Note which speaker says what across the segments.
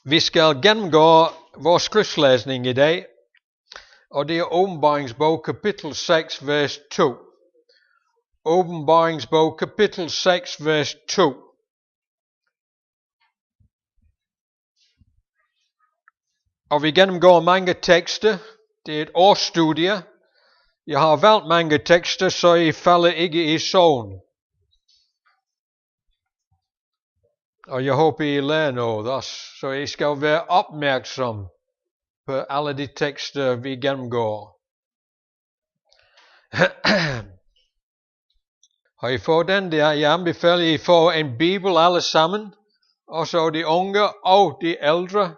Speaker 1: Vi skal gennemgå vores skriftlæsning i dag, og det er Åbenbaringsbog kapitel 6, vers 2. Åbenbaringsbog kapitel 6, vers 2. Og vi gennemgår mange tekster. Det er et årsstudie. Jeg har valgt mange tekster, så I falder ikke i søvn. Og jeg håber, I lærer noget også. Så I skal være opmærksom på alle de tekster, vi gennemgår. Har I fået den der? Jeg anbefaler, I får en bibel alle sammen. Også de unge og de ældre.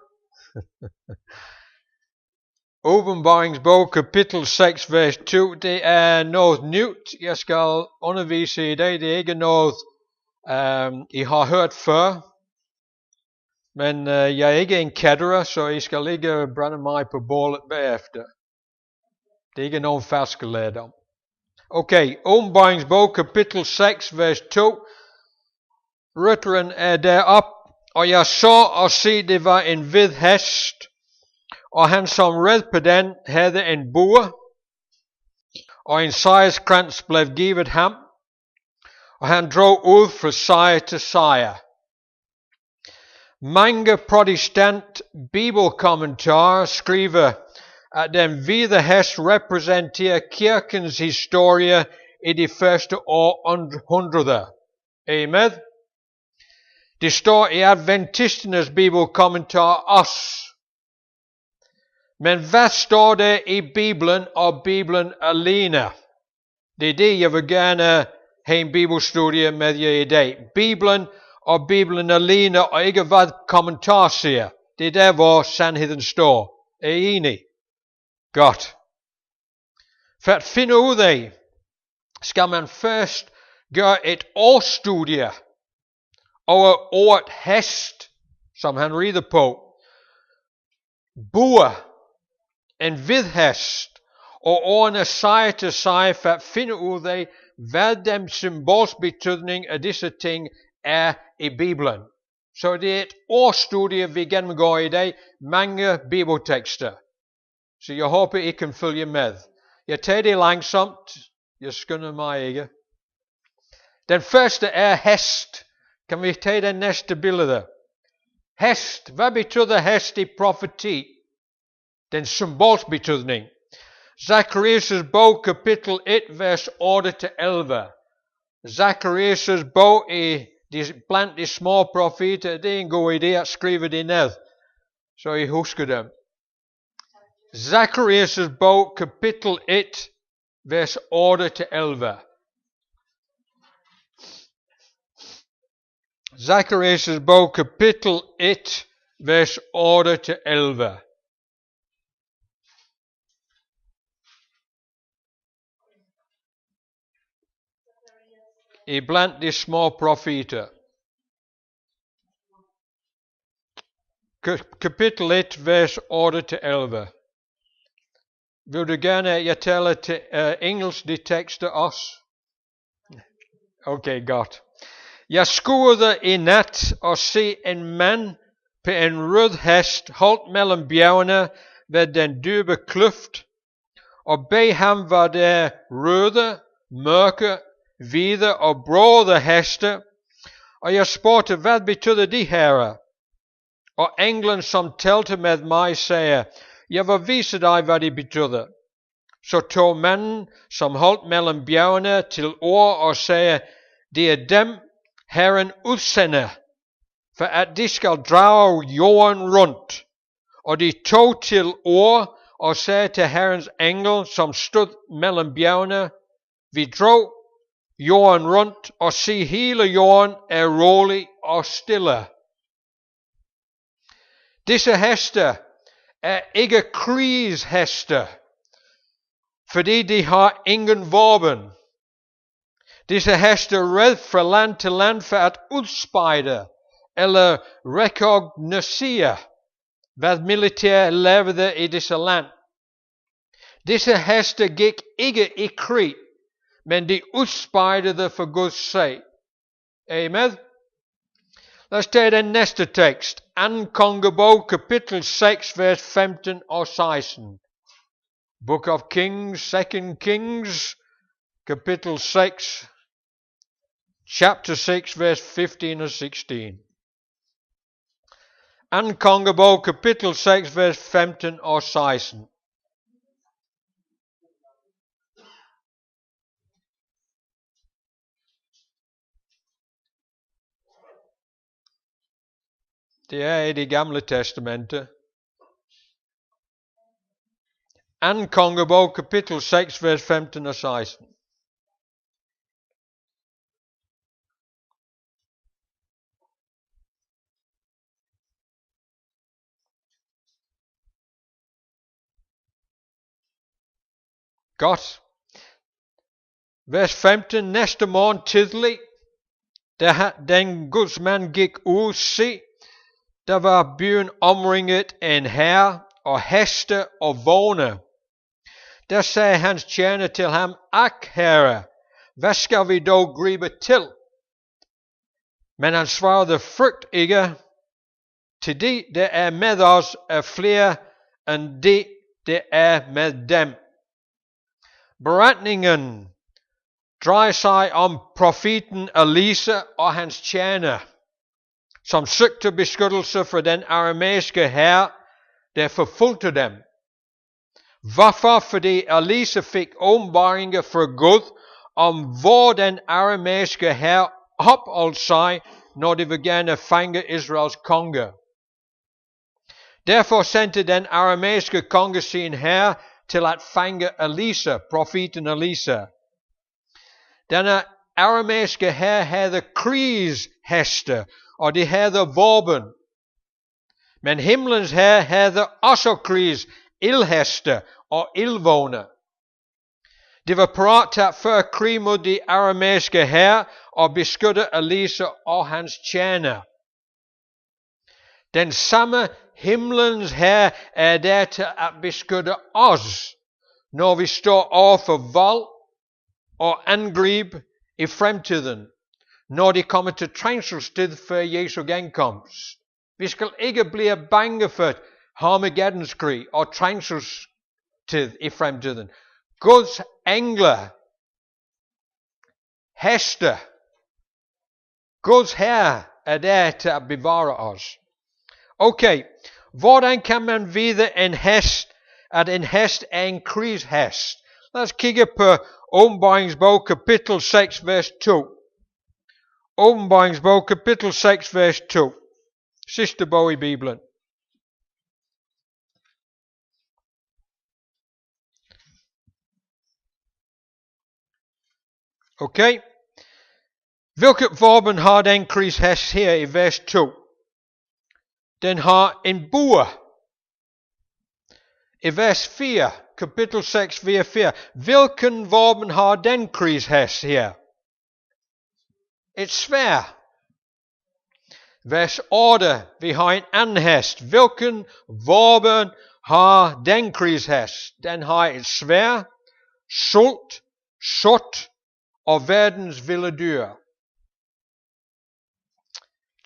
Speaker 1: Åbenbaringsbog kapitel 6, vers 2. Det er noget nyt, jeg skal undervise i dag. Det er ikke noget, I har hørt før. Men jeg er ikke en kætterer, så I skal ikke brænde mig på bålet bagefter. Det er ikke nogen falske lærdom. Okay, Åbenbaringsbog kapitel 6, vers 2. Rytteren er derop, og jeg så og se, det var en hvid hest, og han som red på den havde en bue, og en sejrskrans blev givet ham, og han drog ud fra sejr til sejr. Mange protestant bibelkommentarer skriver, at den hvide hest repræsenterer kirkens historie i de første århundreder. Er I med? Det står i adventisternes bibelkommentar også. Men hvad står der i Bibelen og Bibelen alene? Det er det, jeg vil gerne have en bibelstudie med jer i dag. Bibelen og Bibelen alene, og ikke hvad kommentar siger. Det er der, hvor sandheden står. Er I enige? Godt. For at finde ud af, skal man først gøre et årsstudie over ordet hest, som han rider på. Bue, en hvid hest, og ordene sejr til sejr, for at finde ud af, hvad den symbolsk betydning af disse ting er i Bibelen. Så det er et årsstudie, vi gennemgår i dag, mange bibeltekster. Så jeg håber, I kan følge med. Jeg tager det langsomt. Jeg skynder mig ikke. Den første er hest. Kan vi tage den næste billede? Hest. Hvad betyder hest i profeti? Den symbolsk betydning. Zacharias' bog, kapitel 1, vers 8-11. Zacharias' bog blandt de små profeter. Det er en god idé at skrive det ned, så I husker dem. Zacharias' bog, kapitel 1, vers 8-11. Zacharias' bog, kapitel 1, vers 8-11. Iblandt de små profeter. Kapitel 1, vers 8-11. Vil du gerne, at jeg taler til engelsk de tekster også? Okay, godt. Jeg skuede i nat og se en mand på en rød hest holdt mellem bjergene ved den dybe kløft, og bag ham var der røde, mørke, hvide og brode heste, og jeg spurgte, hvad betyder de herre? Og englen, som talte med mig, sagde, jeg vil vise dig, hvad det betyder. Så tog manden, som holdt mellem bjergene, til ord og sagde, det er dem, Herren udsender, for at de skal drage jorden rundt. Og de tog til ord og sagde til Herrens engel, som stod mellem bjergene, vi drog jorden rundt, og se, hele jorden er rolig og stille. Disse heste er ikke krigsheste, fordi de har ingen våben. Disse heste er red fra land til land for at udspejde eller rekognosere, hvad militær lavede i disse land. Disse heste gik ikke i krig, men de udspejdede for Guds sag. Er I med? Lad os tage den næste tekst. 2. Kongebog, kapitel 6, vers 15 og 16. Book of Kings, 2 Kings, kapitel 6, chapter 6, vers 15 og 16. 2. Kongebog, kapitel 6, vers 15 og 16. Det er i det gamle testamentet. 2. Kongebog, kapitel 6, vers 15 og 16. Godt. Vers 15. Næste morgen tidlig, da den Guds mand gik ud, se, der var byen omringet af en hær og heste og vogne. Der sagde hans tjener til ham, ak herre, hvad skal vi dog gribe til? Men han svarede, frygt ikke, til de, der er med os, er flere end de, der er med dem. Beretningen drejer sig om profeten Elisa og hans tjener, som søgte beskyttelse fra den aramæiske hær, der forfulgte dem. Hvorfor? Fordi Elisa fik åbenbaringer fra Gud om hvor den aramæiske hær opholdt sig, når de ville gerne fange Israels konge. Derfor sendte den aramæiske konge sin hær til at fange Elisa, profeten Elisa. Denne aramæiske hær havde krigsheste, og de havde våben. Men himlens hær havde også ildheste og ildvogne. De var parat til at føre krig mod de aramæiske hær og beskytte Elisa og hans tjener. Den samme himlens hær er der til at beskytte os, når vi står over for vold og angreb i fremtiden, når de kommer til trængselstid før Jesu genkomst. Vi skal ikke blive bange for Armageddonskrig og trængselstid i fremtiden. Guds engler, heste, Guds hær er der til at bevare os. Okay, hvordan kan man vide at en hest er en krigshest? Lad os kigge på Åbenbaringsbog, kapitel 6, vers 2. Åbenbaringsbog, kapitel 6, vers 2. Sidste bog i Bibelen. Okay. Hvilket våben har den krigshest her i vers 2? Den har en bue. I vers 4, kapitel 6, vers 4. Hvilken våben har den krigshest her? Et sværd. Vers 8, vi har en anden hest. Hvilken våben har den krigshest? Den har et sværd, sult, sort og verdens vilde dyr.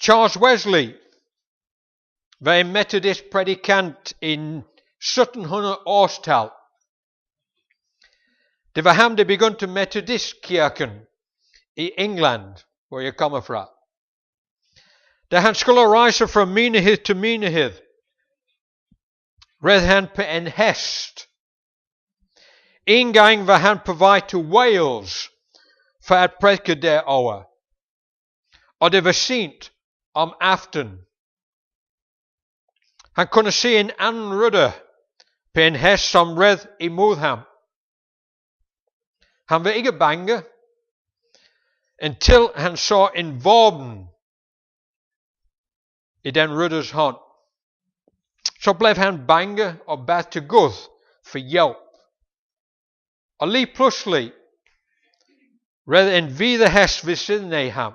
Speaker 1: Charles Wesley var en metodist prædikant i 1700-årstal. Det var ham, der begyndte metodistkirken i England, hvor jeg kommer fra. Da han skulle rejse fra menighed til menighed, red han på en hest. En gang var han på vej til Wales for at prædike derovre. Og det var sent om aftenen. Han kunne se en anden rytter på en hest, som red imod ham. Han var ikke bange, indtil han så en våben i den rytters hånd. Så blev han bange og bad til Gud for hjælp. Og lige pludselig red en hvide hest ved siden af ham.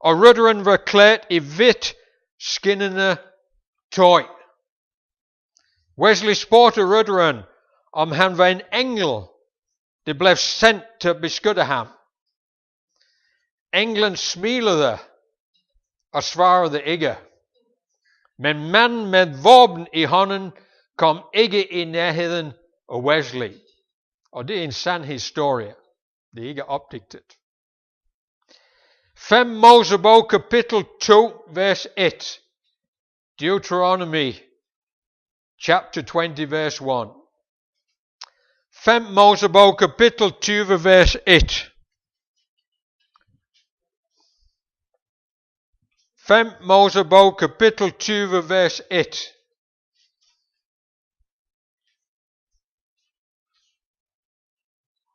Speaker 1: Og rytteren var klædt i hvidt skinnende tøj. Wesley spurgte rytteren, om han var en engel, der blev sendt til at beskytte ham. Englen smilede og svarede ikke. Men manden med våben i hånden kom ikke i nærheden af Wesley. Og det er en sand historie. Det er ikke opdigtet. 5 Mosebog kapitel 2 vers 1. Deuteronomy chapter 20 verse 1. 5 Mosebog kapitel 20 vers 1. 5 Mosebog kapitel 20 vers 1.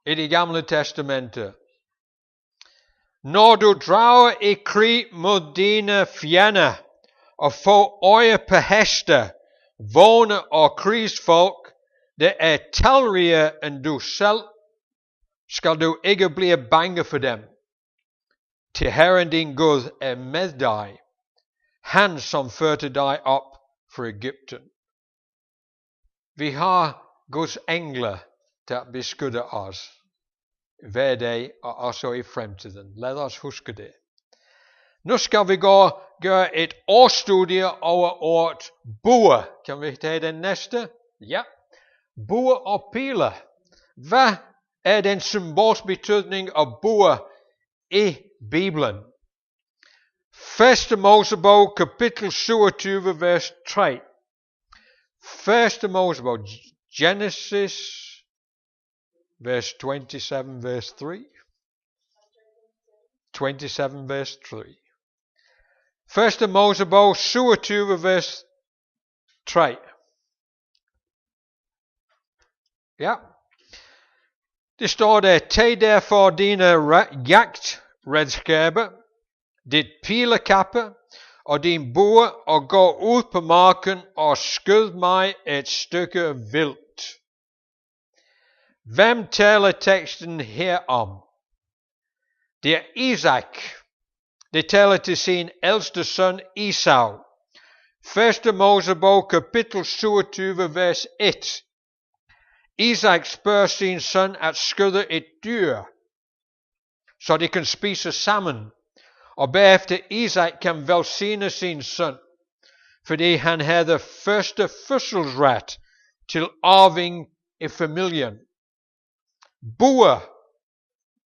Speaker 1: I det gamle testamente. Når du drager i krig mod dine fjender og får øje på heste, vogne og krigsfolk, der er talrige end du selv, skal du ikke blive bange for dem. Til Herren din Gud er med dig, han som førte dig op fra Egypten. Vi har Guds engler til at beskytte os hver dag og også i fremtiden. Lad os huske det. Nu skal vi gøre et årsstudie over ordet bue. Kan vi tage den næste? Ja. Bue og pile. Hvad er den symbolske betydning af bue i Bibelen? Første Mosebog kapitel 27 vers 3. Første Mosebog Genesis verse 27 verse 3. 27 verse 3. Første Mosebog 27 vers 3. Ja. Det står der, tag derfor dine jagtredskaber, dit pilekappe og din bue og gå ud på marken og skyd mig et stykke vildt. Hvem taler teksten her om? Det er Isak. Det taler til sin ældste søn Esau. Første Mosebog kapitel 27 vers 1. Isak spørger sin søn at skyde et dyr, så de kan spise sammen. Og bagefter Isak kan velsigne sin søn, fordi han havde første fødselsret til arving i familien. Bue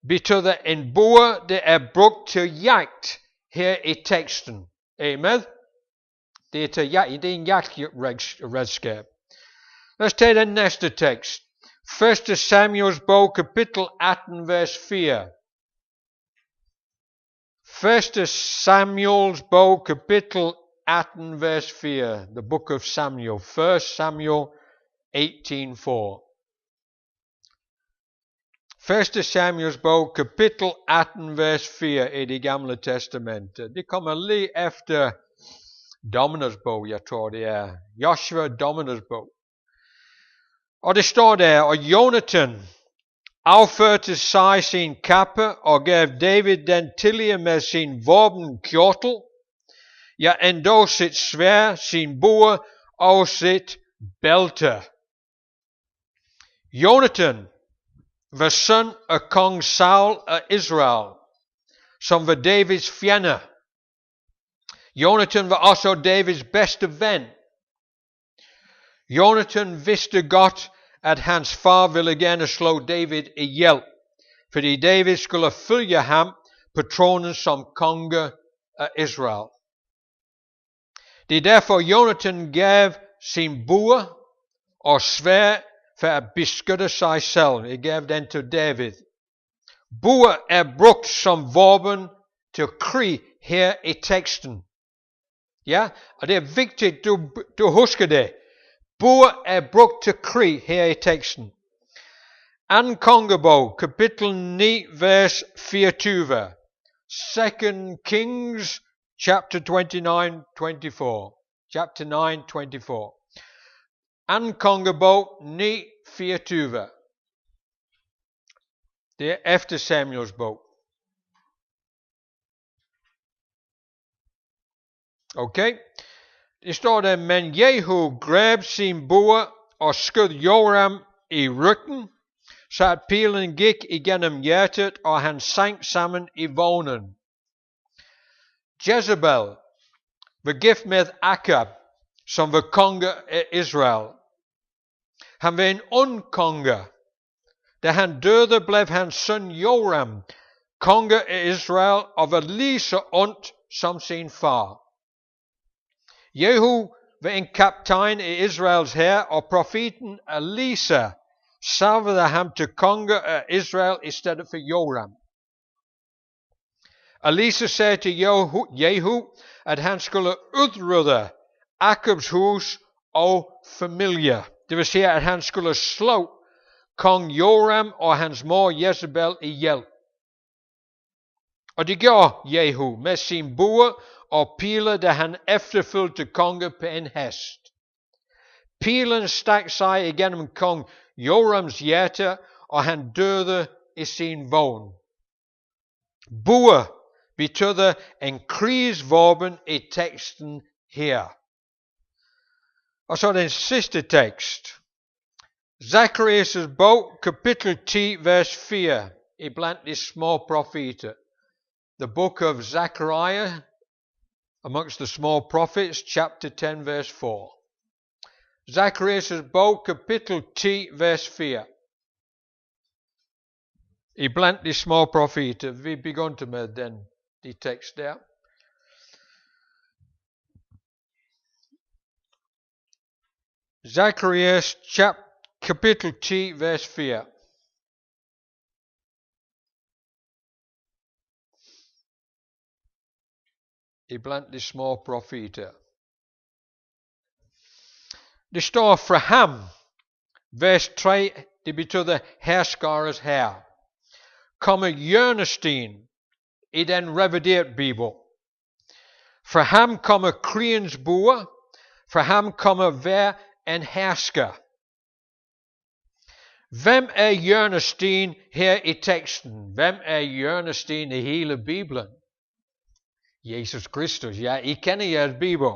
Speaker 1: betyder en bue, der er brugt til jagt her i teksten. Er I med? Det er til jagt. Det er en jagtredskab. Lad os tage den næste tekst. Første Samuels bog, kapitel 18, vers 4. Første Samuels bog, kapitel 18, vers 4. The book of Samuel. 1 Samuel 18:4. Første Samuels bog, kapitel 18, vers 4 i det gamle testamente. Det kommer lige efter Dommernes bog, jeg tror det er. Joshua Dommernes bog. Og det står der, og Jonathan afførte sig sin kappe og gav David den tillige med sin våbenkjortel, ja endog sit sværd, sin bue og sit bælte. Jonathan var søn af kong Saul af Israel, som var Davids fjende. Jonathan var også Davids bedste ven. Jonathan vidste godt, at hans far ville gerne slå David ihjel, fordi David skulle følge ham på tronen som konge af Israel. Det er derfor Jonathan gav sin bue og sværd for at beskytte sig selv. Han gav den til David. Bue er brugt som våben til krig her i teksten. Ja, og det er vigtigt, du husker det. Bue er brugt til krig her i teksten. 2. Kongebog, kapitel 9, vers 24. 2 Kings, chapter 29, 24. Chapter 9, 24. 2. Kongebog 9, 24. Det er efter Samuels bog. Okay? Det står der, men Jehu greb sin bue og skød Joram i ryggen, så at pilen gik igennem hjertet, og han sank sammen i vognen. Jezebel var gift med Akab, som var konge af Israel. Han var en ond konge. Da han døde, blev hans søn Joram konge af Israel, og var lige så ondt som sin far. Jehu var en kaptajn i Israels hær, og profeten Elisa salvede ham til konge af Israel i stedet for Joram. Elisa sagde til Jehu, at han skulle udrydde Akabs hus og familie. Det vil sige, at han skulle slå kong Joram og hans mor Jezebel ihjel. Og det gjorde Jehu med sin bue og piler, da han efterfulgte konge på en hest. Pilen stak sig igennem kong Jorams hjerte, og han døde i sin vogn. Bue betyder en krigsvåben i teksten her. Og så den sidste tekst. Zacharias' bog, kapitel 10, vers 4, iblandt de små profeter. The book of Zechariah, amongst the small prophets, chapter 10, verse 4. Zacharias' bog, kapitel 10, vers 4. Iblandt de små profeter. Vi begyndte med de tekst der. Zacharias kapitel 10, vers 4. Iblandt de små profeter. Det står fra ham, vers 3, det betyder herskares herre. Kommer hjørnesten i den reviderede bibel. Fra ham kommer krigens bue, fra ham kommer hver en hersker. Hvem er hjørnesten her i teksten? Hvem er hjørnesten i hele Bibelen? Jesus Kristus. Ja, I kender jeres Bibel.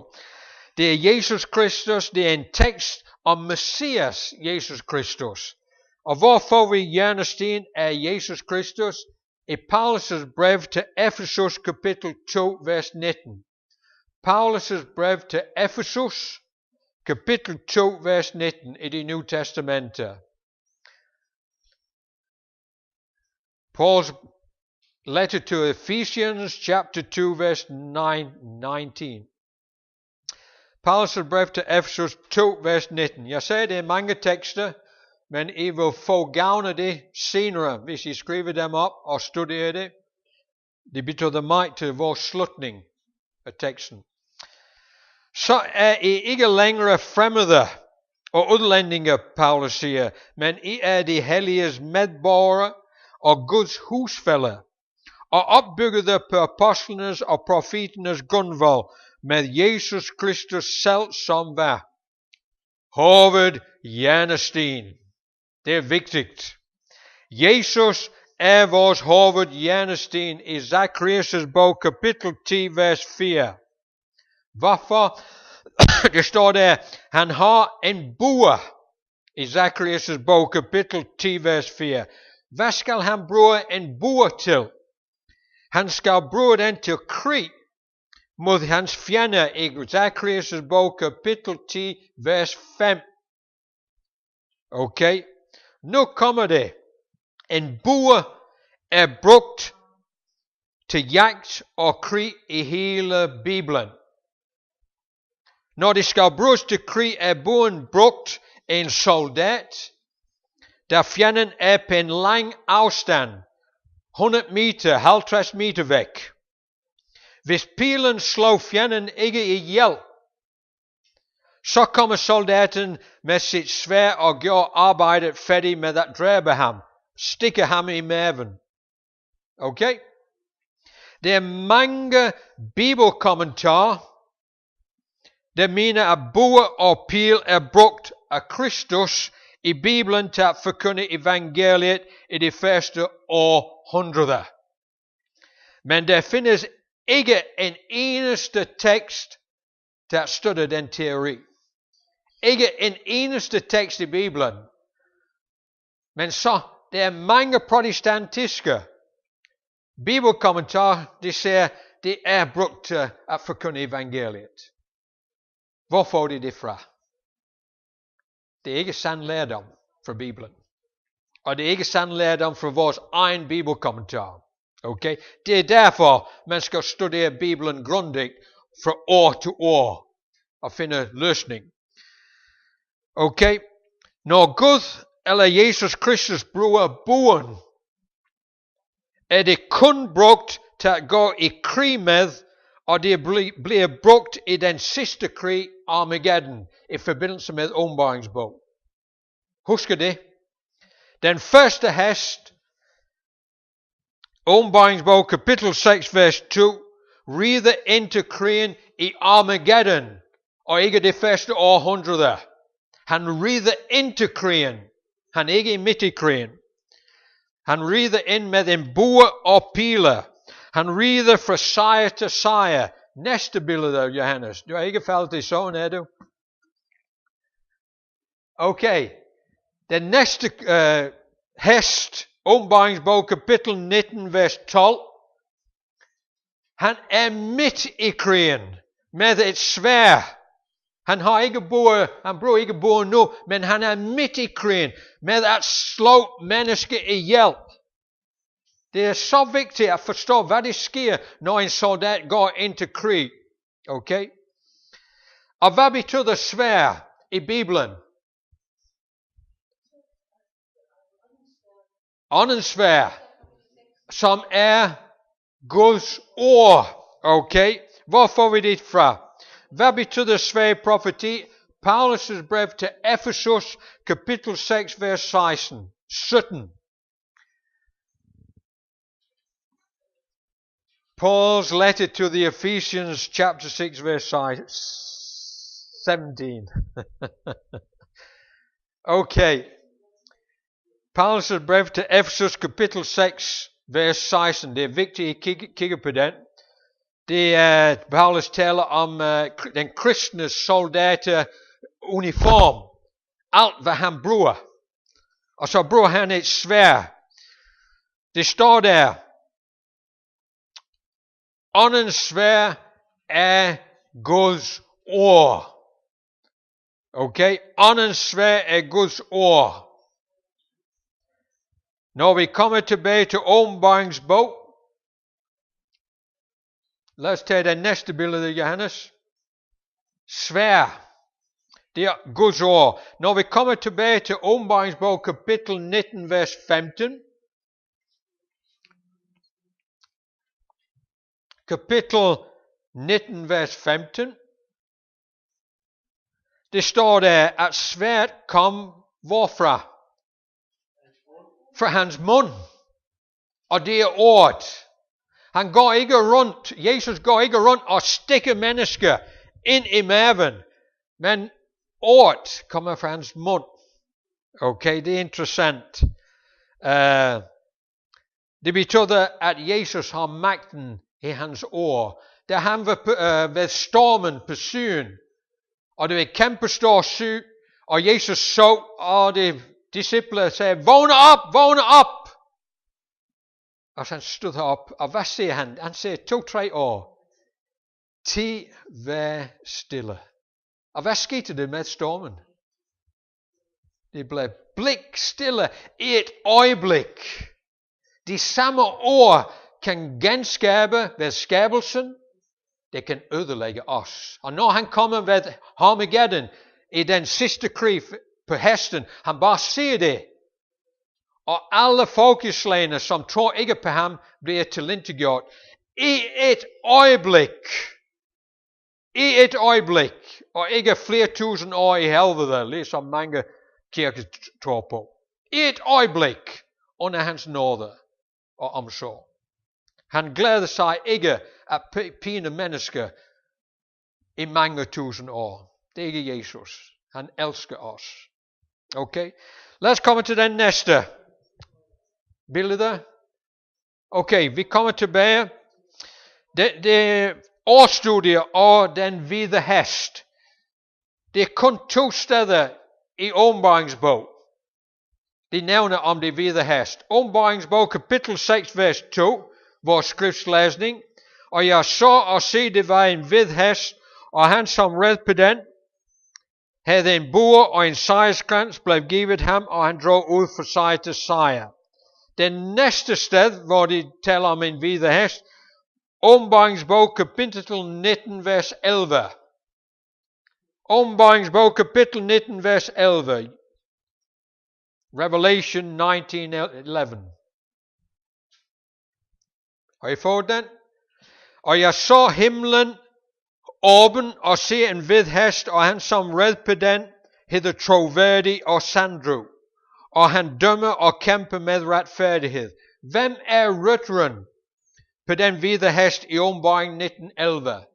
Speaker 1: Det er Jesus Kristus, det er en tekst om Messias Jesus Kristus. Og hvor får vi hjørnesten af Jesus Kristus? I Paulus' brev til Efesus kapitel 2, vers 19. Paulus' brev til Efesus kapitel 2, vers 19 i det Nye Testamente. Paul's letter to Ephesians chapter 2, verse 19. Paulus' brev til Efesus 2, vers 19. Jeg sagde, det er mange tekster, men I vil få gavn af det senere, hvis I skriver dem op og studerer det. Det betyder meget til vores slutning af teksten. Så er I ikke længere fremmede og udlændinge, Paulus siger, men I er de helliges medborgere og Guds husfæller, og opbyggede på apostlenes og profeternes grundvold, med Jesus Kristus selv som var hovedhjørnesten. Det er vigtigt. Jesus er vores hovedhjørnesten i Zacharias' bog, kapitel 10, vers 4. Hvorfor? Det står der, han har en bue i Zacharias' bog, kapitel 10, vers 4. Hvad skal han bruge en bue til? Han skal bruge den til krig mod hans fjender i Zacharias' bog, kapitel 10, vers 5. Okay? Nu kommer det. En bue er brugt til jagt og krig i hele Bibelen. Når det skal bruges til krig, er buen brugt af en soldat, der fjenden er på en lang afstand, 100 meter, 50 meter væk. Hvis pilen slår fjenden ikke ihjel, så kommer soldaten med sit sværd og gør arbejdet færdig med at dræbe ham, stikke ham i maven. Okay? Der er mange bibelkommentarer, der mener, at bue og pil er brugt af Kristus i Bibelen til at forkynde evangeliet i de første århundreder. Men der findes ikke en eneste tekst, der støtter den teori. Ikke en eneste tekst i Bibelen. Men så, der er mange protestantiske bibelkommentarer, de siger, det er brugt til at forkynde evangeliet. Hvor får de det fra? Det er ikke sand lærdom fra Bibelen. Og det er ikke sand lærdom fra vores egen bibelkommentar. Okay? Det er derfor, man skal studere Bibelen grundigt fra år til år og finde løsning. Okay? Når Gud eller Jesus Kristus bruger buen, er det kun brugt til at gå i krig med, og det bliver brugt i den sidste krig, Armageddon, i forbindelse med Åbenbaringsbog. Husk det. Den første hest, Åbenbaringsbog, kapitel 6, vers 2, rider ind til krigen i Armageddon, og ikke det første århundrede. Han rider ind til krigen. Han er ikke midt i krigen. Han rider ind med en bue og piler. Han rider fra sejr til sejr. Næste billede, Johannes. Du har ikke faldet i søvn, er du? Okay. Den næste hest, Åbenbaringsbog, kapitel 19, vers 12. Han er midt i krigen med et sværd. Han bruger ikke bue nu, men han er midt i krigen med at slå mennesker ihjel. Det er så vigtigt at forstå, hvad det sker, når en soldat går ind til krig. Okay? Og hvad betyder sværd i Bibelen? Åndens sværd, som er Guds ord. Okay? Hvor får vi det fra? Hvad betyder sværd i profeti? Paulus' brev til Efesus, kapitel 6, vers 17. Paul's letter to the Ephesians, chapter 6, verse 17. Okay. Paulus' brev til Efesus, kapitel 6, vers 16. Det er vigtigt at kigge på den. Det er, Paulus taler om den kristne soldater uniform. Alt hvad han bruger. Og så bruger han et sværd. Det står der. Åndens sværd er Guds ord. Okay? Åndens sværd er Guds ord. Når vi kommer tilbage til Åbenbaringsbog, lad os tage den næste billede, Johannes. Sværd. Det er Guds ord. Når vi kommer tilbage til Åbenbaringsbog, kapitel 19, vers 15. Kapitel 19, vers 15. Det står der, at sværd kom hvorfra? Fra hans mund. Og det er ordet. Han går ikke rundt, Jesus går ikke rundt og stikker mennesker ind i maven. Men ordet kommer fra hans mund. Okay, det er interessant. Det betyder, at Jesus har magten i hans ord. Da han var ved stormen på søen, og det var et kæmpe stor sø, og Jesus så, og de disciple sagde, vågne op, vågne op! Og så han stod op, og hvad siger han? Han siger 2-3 år. Ti vær stille. Og hvad skete det med stormen? Det blev blik stille i et øjeblik. De samme ord kan genskabe ved skabelsen. Det kan ødelægge os. Og når han kommer ved Armageddon i den sidste krig på hesten, han bare siger det. Og alle folkeslagene, som tror ikke på ham, bliver tilintetgjort. I et øjeblik. I et øjeblik. Og ikke flere tusind år i helvede, ligesom mange kirker tror på. I et øjeblik under hans nåde og omsorg. Han glæder sig ikke at pine mennesker i mange tusind år. Det er ikke Jesus. Han elsker os. Okay? Lad os komme til den næste billede. Okay, vi kommer tilbage. Det årstudie og den hvide hest. Det er kun 2 steder i Åbenbaringsbog. De nævner om det hvide hest. Åbenbaringsbog kapitel 6, vers 2, vores skriftslæsning. Og jeg så og se, det var en hvid hest, og han som red på den, havde en bue og en sejrskrans blev givet ham, og han drog ud for sig til sejr. Den næste sted, hvor de taler om en hvid hest, Åbenbaringsbog, kapitel 19, vers 11. Åbenbaringsbog, kapitel 19, vers 11. Revelation 19:11. Har I fået den? Og jeg så himlen åben og se en hvid hest, og han som red på den hedder troværdig og sandro. Og han dømmer og kæmper med retfærdighed. Hvem er rytteren på den hvide hest i Åbenbaring 19:11?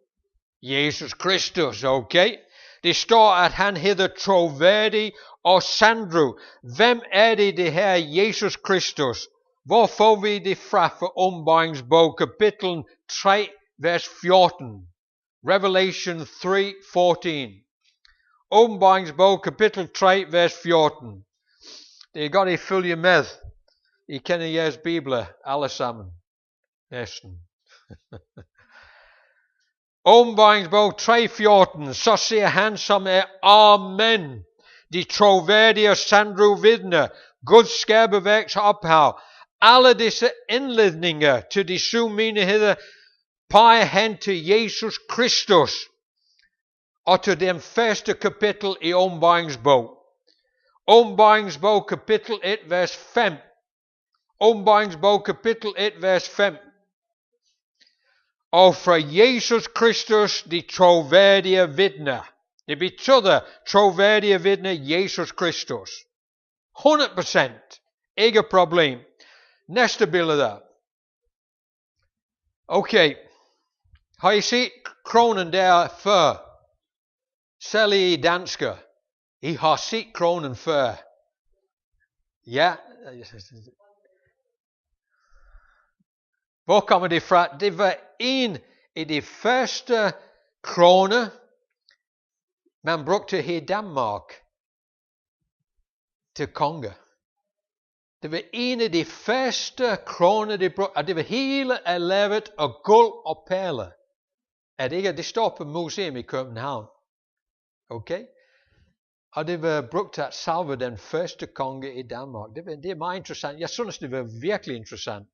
Speaker 1: Jesus Kristus, okay? Det står, at han hedder troværdig og sandro. Hvem er det her Jesus Kristus? Hvor får vi det fra Åbenbaringsbog, kapitel 3, vers 14? Revelation 3:14. Åbenbaringsbog, kapitel 3, vers 14. Det er godt, I følger med. I kender jeres bibler alle sammen. Næsten. Åbenbaringsbog 3:14. Så siger han, som er Amen, de troværdige og sandro vidner, Guds skaberværks ophav. Alle disse indledninger til de 7 menigheder peger hen til Jesus Kristus og til den første kapitel i Åbenbaringsbog. Åbenbaringsbog kapitel 1, vers 5. Åbenbaringsbog kapitel 1, vers 5. Og fra Jesus Kristus, de troværdige vidner. Det betyder troværdige vidner Jesus Kristus. 100%. Ikke problem. Næste billede. Okay. Har I set kronen der før? Selv I danskere. I har set kronen før. Ja. Hvor kommer det fra? Det var en af de første kroner, man brugte her i Danmark til konge. Det var en af de første kroner, de brugte, og det var hele lavet af guld og perler. Er det ikke? Det står på museum i København. Okay? Og det var brugt til at salve den første konge i Danmark. Det er meget interessant. Jeg synes, det var virkelig interessant.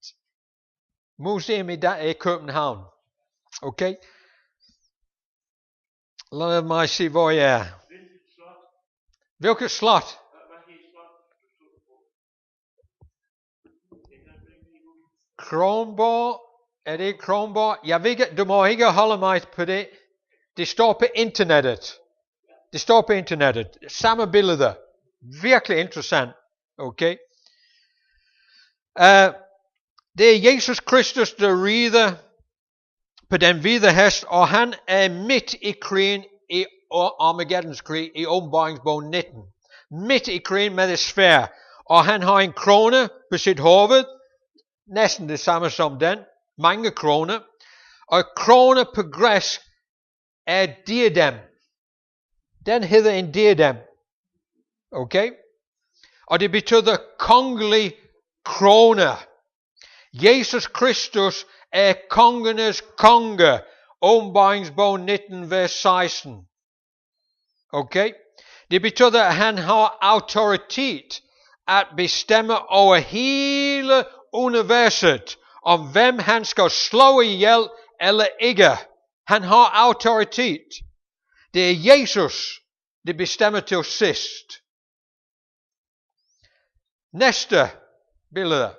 Speaker 1: Museum i København. Okay? Lad mig se, hvor jeg er. Hvilket slot? Kronborg. Er det Kronborg? Jeg ved ikke, du må ikke holde mig på det. Det står på internettet. Det står på internettet. Samme billeder. Virkelig interessant. Okay? Det er Jesus Kristus, der rider på den hvide hest, og han er midt i krigen i Armageddons krig i Åbenbaringsbog 19. Midt i krigen med det sværd. Og han har en krone på sit hoved. Næsten det samme som den. Mange kroner. Og krone på græsk er diadem. Den hedder en diadem. Okay? Og det betyder kongelig krone. Jesus Kristus er kongernes konge. Åbenbaringsbog 19, vers 16. Okay? Det betyder, at han har autoritet at bestemme over hele universet, om hvem han skal slå ihjel eller ikke. Han har autoritet. Det er Jesus, der bestemmer til sidst. Næste billede.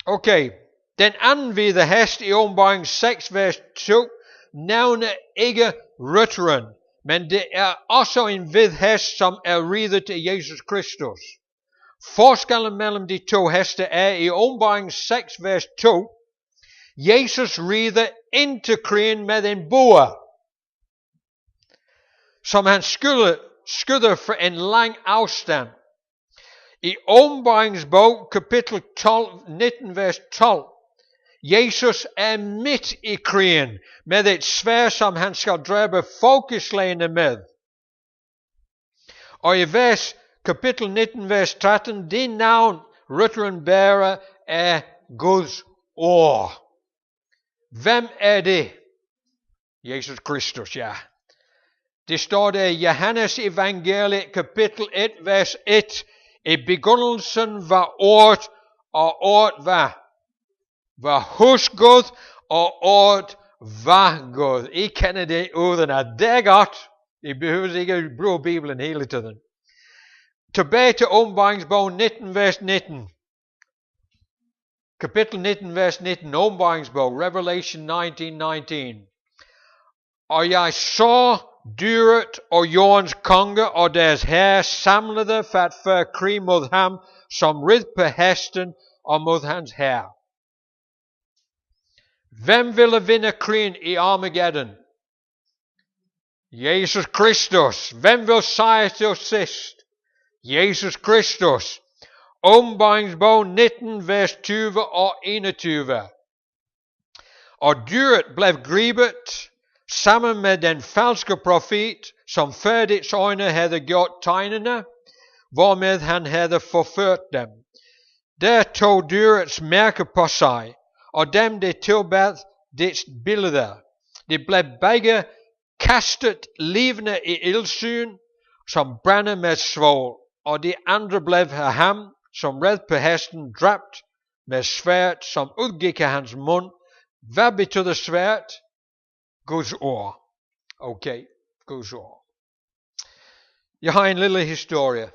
Speaker 1: Okay. Den anden hvide hest i Åbenbaring 6, vers 2, nævner ikke rytteren, men det er også en hvid hest, som er ridet til Jesus Kristus. Forskellen mellem de to heste er i Åbenbaring 6, vers 2, Jesus rider ind til krigen med en bue, som han skyder for en lang afstand. I Åbenbaringsbog, kapitel 12, 19, vers 12, Jesus er midt i krigen med et sværd, som han skal dræbe folkeslagene med. Og i kapitel 19, vers 13, det navn rytteren bærer er Guds ord. Hvem er det? Jesus Kristus, ja. Det står der i Johannes evangeliet kapitel 1, vers 1. I begyndelsen var ordet, og ordet var hos Gud, og ordet var Gud. I kender det uden at det er godt. I behøver ikke at bruge Bibelen hele tiden. Tilbage til Åbenbaringsbogen 19, vers 19. Kapitel 19, vers 19. Åbenbaringsbog, Revelation 19:19. Og jeg så dyret og jordens konge og deres herre samlede for at føre krig mod ham, som rid på hesten og mod hans herre. Hvem ville vinde krigen i Armageddon? Jesus Kristus. Hvem vil sejre til sidst? Jesus Kristus. Åbenbaringsbog 19, vers 20 og 21. Og dyret blev grebet sammen med den falske profet, som før dets øjne havde gjort tegnene, hvormed han havde forført dem. Der tog dyrets mærke på sig, og dem det tilbad dets billeder. De blev begge kastet levende i ildsyn, som brænder med svovl, og de andre blev af ham, som red på hesten, dræbt med sværd, som udgik af hans mund. Hvad betyder sværd? Guds ord. Okay, Guds ord. Jeg har en lille historie.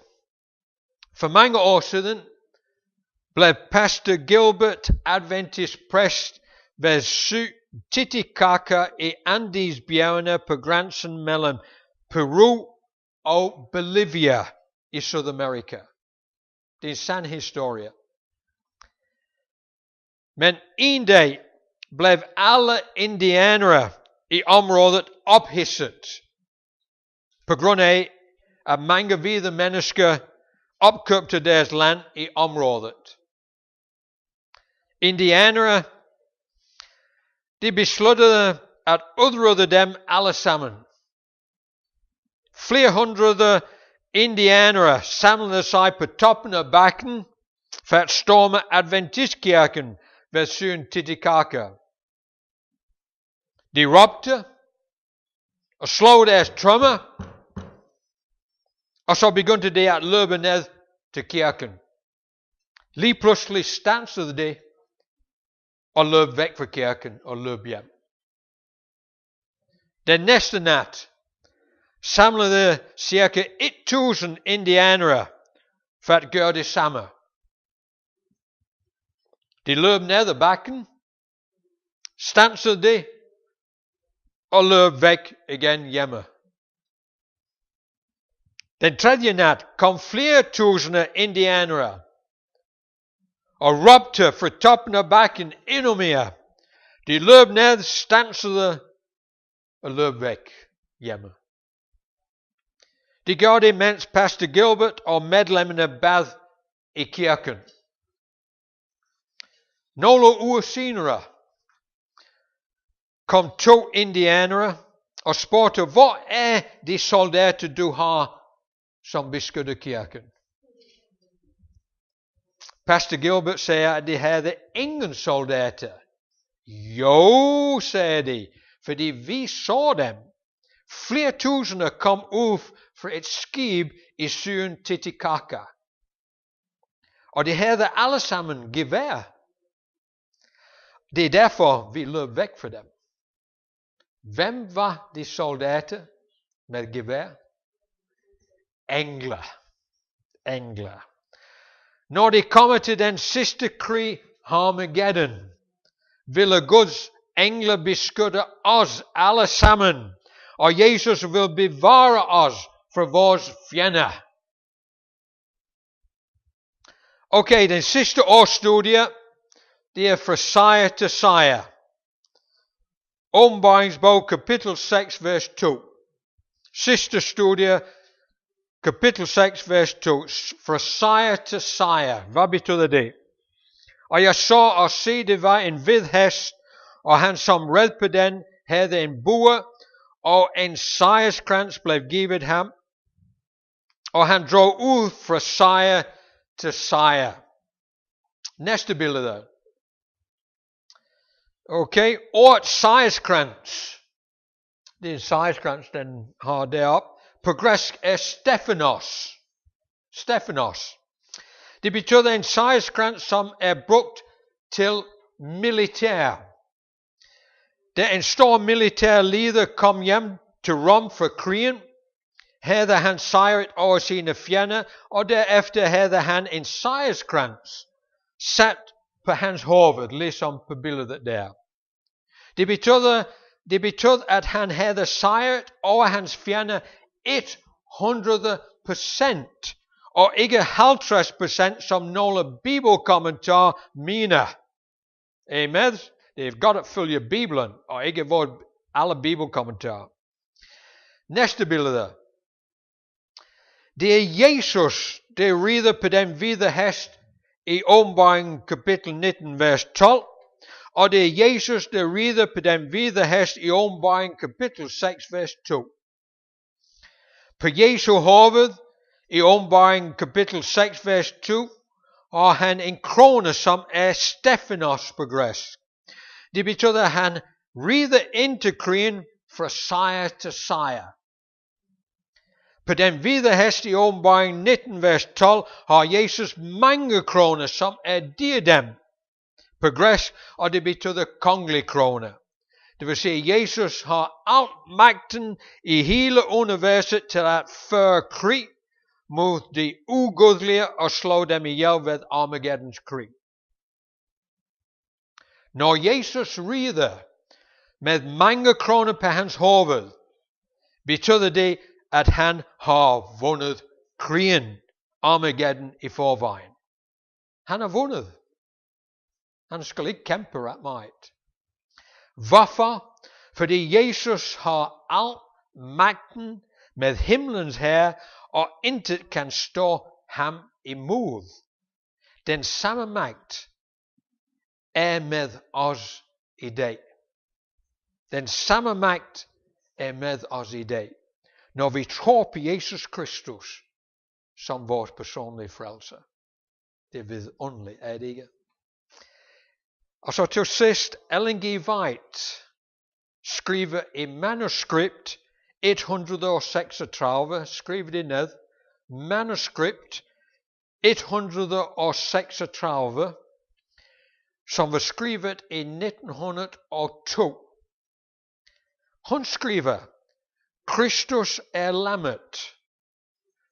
Speaker 1: For mange år siden blev pastor Gilbert, adventist præst, ved syg Titicaca i Andesbjergene på grænsen mellem Peru og Bolivia i Sydamerika. Det er en sand historie. Men en dag blev alle indianere i området ophidset på grund af, at mange hvide mennesker opkøbte deres land i området. Indianere, de besluttede at udrydde dem alle sammen. Flere hundrede indianere samlede sig på toppen af bakken for at storme Adventistkirken ved søen Titicaca. De råbte og slog deres trommer, og så begyndte de at løbe ned til kirken. Lige pludselig standsede de og løb væk fra kirken og løb hjem. Den næste nat samlede cirka 1000 indianere for at gøre det samme. De løb ned ad bakken, standsede de og løb væk igen hjemme. Den tredje nat kom flere tusinde indianere og råbte fra toppen af bakken endnu mere. De løb ned, standsede og løb væk hjemme. De gjorde det, mens pastor Gilbert og medlemmerne bad i kirken. Nogle uger senere kom 2 indianere og spurgte, hvor er de soldater, du har, som beskytter kirken? Pastor Gilbert sagde, at de havde ingen soldater. Jo, sagde de, fordi vi så dem. Flere tusinder kom ud fra et skib i søen Titicaca. Og de havde alle sammen gevær. Det er derfor, vi løb væk fra dem. Hvem var de soldater med gevær? Engler. Engler. Når de kommer til den sidste krig, Armageddon, ville Guds engler beskytte os alle sammen, og Jesus vil bevare os fra vores fjender. Okay, den sidste årsstudie, det er fra sejr til sejr. Åbenbaringsbog, kapitel 6, vers 2. Sidste studie, kapitel 6, vers 2. Fra sejr til sejr. Hvad betyder det? Og jeg så og se, det var en hvid hest, og han som red på den havde en bue, og en sejrskrans blev givet ham. Og han drog ud fra sejr til sejr. Næste billede. Okay, årets sejrskrans. Det er en sejrskrans, den har deroppe. På græsk er Stephanos. Stephanos. Det betyder en sejrskrans, som er brugt til militær. Da en stor militær leder kom hjem til Rom for krigen, havde han sejret over sine fjender, og derefter havde han en sejrskrans sat på hans hoved, ligesom på billedet der. Det betød, at han havde sejret over hans fjender 100%, og ikke 50%, som nogle bibelkommentarer mener. Amen. Det er godt at følge Bibelen, og ikke alle bibelkommentarer. Næste billede. Det er Jesus, der rider på den hvide hest i Åbenbaring kapitel 19, vers 12. Og det er Jesus, der rider på den hvide hest i Åbenbaring kapitel 6, vers 2. På Jesu hoved i Åbenbaring kapitel 6, vers 2, har han en krone, som er Stephanos på græsk. Det betyder, at han rider ind til krigen fra sejr til sejr. På den hvide hest i Åbenbaring 19, vers 12, har Jesus mange kroner, som er diadem på græsk, og det betyder kongelig krone. Det vil sige, at Jesus har alt magten i hele universet til at føre krig mod de ugudelige og slå dem ihjel ved Armageddons krig. Når Jesus rider med mange kroner på hans hoved, betyder det, at han har vundet krigen, Armageddon i forvejen. Han har vundet. Han skal ikke kæmpe ret meget. Hvorfor? Fordi Jesus har al magten med himlens herre, og intet kan stå ham imod. Den samme magt er med os i dag. Den samme magt er med os i dag, når vi tror på Jesus Kristus som vores personlige frelser. Det er vidunderligt, er det ikke? Og så til sidst, Ellen G. White skriver i manuskript 136, skriv det ned, manuskript 136, som var skrevet i 1902. Hun skriver, Kristus er lammet,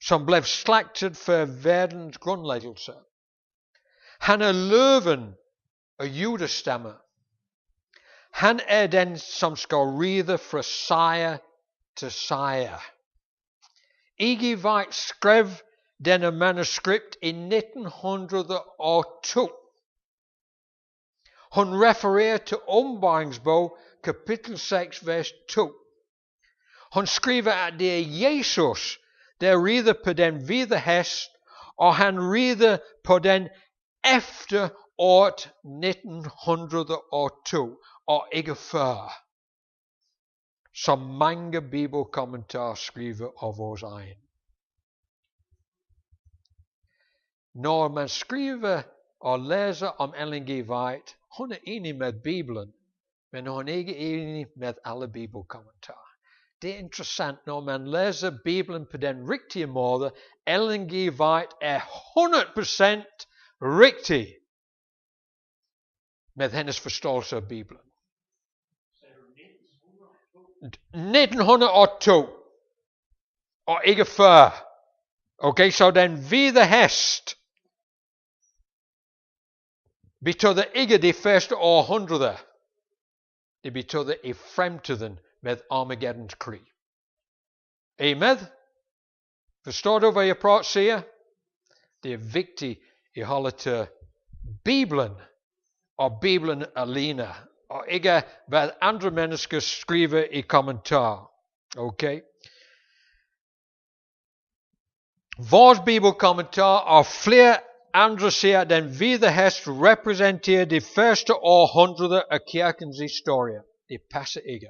Speaker 1: som blev slagtet for verdens grundlæggelse. Han er løven og judestammer. Han er den, som skal ride fra sejr til sejr. E.G. White skrev denne manuskript i 1902. Hun refererer til Åbenbaringsbog, kapitel 6, vers 2. Hun skriver, at det er Jesus, der rider på den hvide hest, og han rider på den efter året 1902, og ikke før, som mange bibelkommentarer skriver af vores egen. Når man skriver og læser om Ellen G. White, hun er enig med Bibelen, men hun er ikke enig med alle bibelkommentarer. Det er interessant, når man læser Bibelen på den rigtige måde. Ellen G. White er 100% rigtig med hendes forståelse af Bibelen. 1902, og ikke før. Okay, så den hvide hest betyder ikke det første århundrede. Det betyder i fremtiden med Armageddons krig. Amen? Forstår du, hvad jeg prøver at sige? Det er vigtigt at holde til Bibelen, og Bibelen alene, og ikke hvad andre mennesker skriver i kommentarer. Okay? Vores bibelkommentar og flere andre siger, at den hvide hest repræsenterer det første århundrede af kirkens historie. Det passer ikke.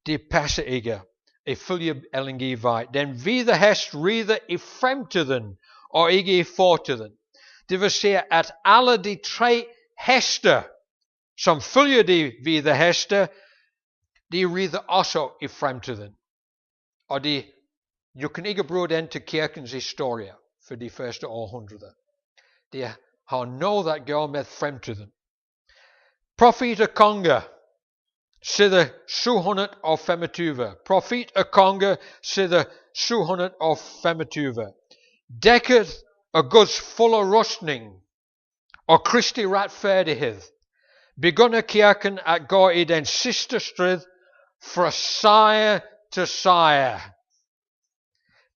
Speaker 1: Det passer ikke. Ifølge Ellen G. White. Den hvide hest rider i fremtiden, og ikke i fortiden. Det vil sige, at alle de tre heste, som følger de hvide heste, de rider også i fremtiden. Og du kan ikke bruge den til kirkens historie for de første århundreder. Det har noget at gøre med fremtiden. Profet og konge, side 725. Profet og konge, side 725. Dækket af Guds fulde rustning og Kristi retfærdighed, begynder kirken at gå i den sidste strid fra sejr til sejr.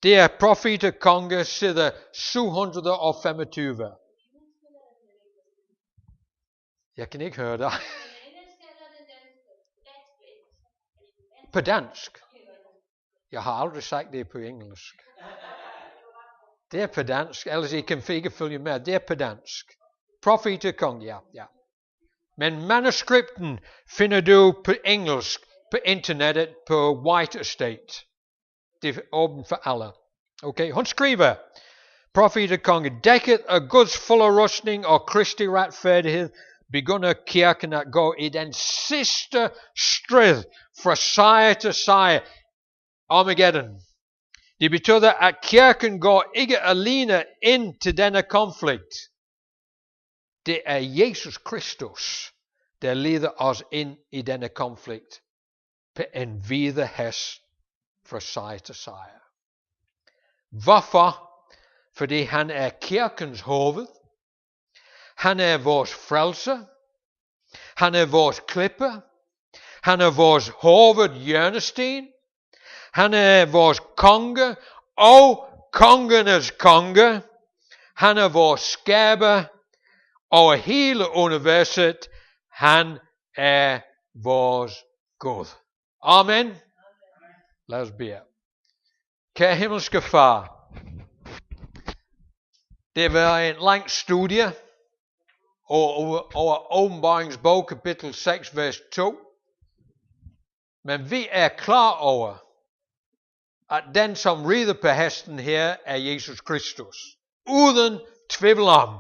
Speaker 1: Det er Profet og konge, side 725. Jeg kan ikke høre dig. På dansk. Jeg har aldrig sagt det på engelsk. Det er på dansk, ellers I kan ikke følge med. Det er på dansk. Profet og konge, ja. Men manuskripten finder du på engelsk på internettet på White Estate. Det er åbent for alle. Okay, hun skriver, Profet og konge, dækket af Guds fulde rustning og Kristi retfærdighed, begynder kirken at gå i den sidste strid fra sejr til sejr. Armageddon. Det betyder, at kirken går ikke alene ind til denne konflikt. Det er Jesus Kristus, der leder os ind i denne konflikt på en hvide hest fra sejr til sejr. Hvorfor? Fordi han er kirkens hoved. Han er vores frelser. Han er vores klippe. Han er vores hovedhjørnesten. Han er vores konge og kongernes konge. Han er vores skaber over hele universet. Han er vores Gud. Amen. Lad os bede. Kære himmelske far, det var en lang studie over Åbenbaringens bog, kapitel 6, vers 2. Men vi er klar over, at den som rider på hesten her er Jesus Kristus. Uden tvivl om.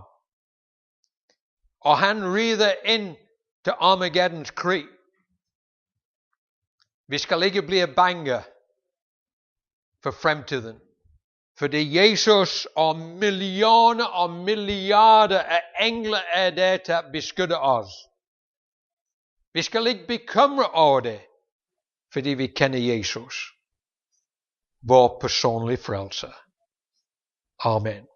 Speaker 1: Og han rider ind til Armageddons krig. Vi skal ikke blive bange for fremtiden. Fordi Jesus og millioner og milliarder af engler er der til at beskytte os. Vi skal ikke bekymre over det, fordi vi kender Jesus, vor personlige frelser. Amen.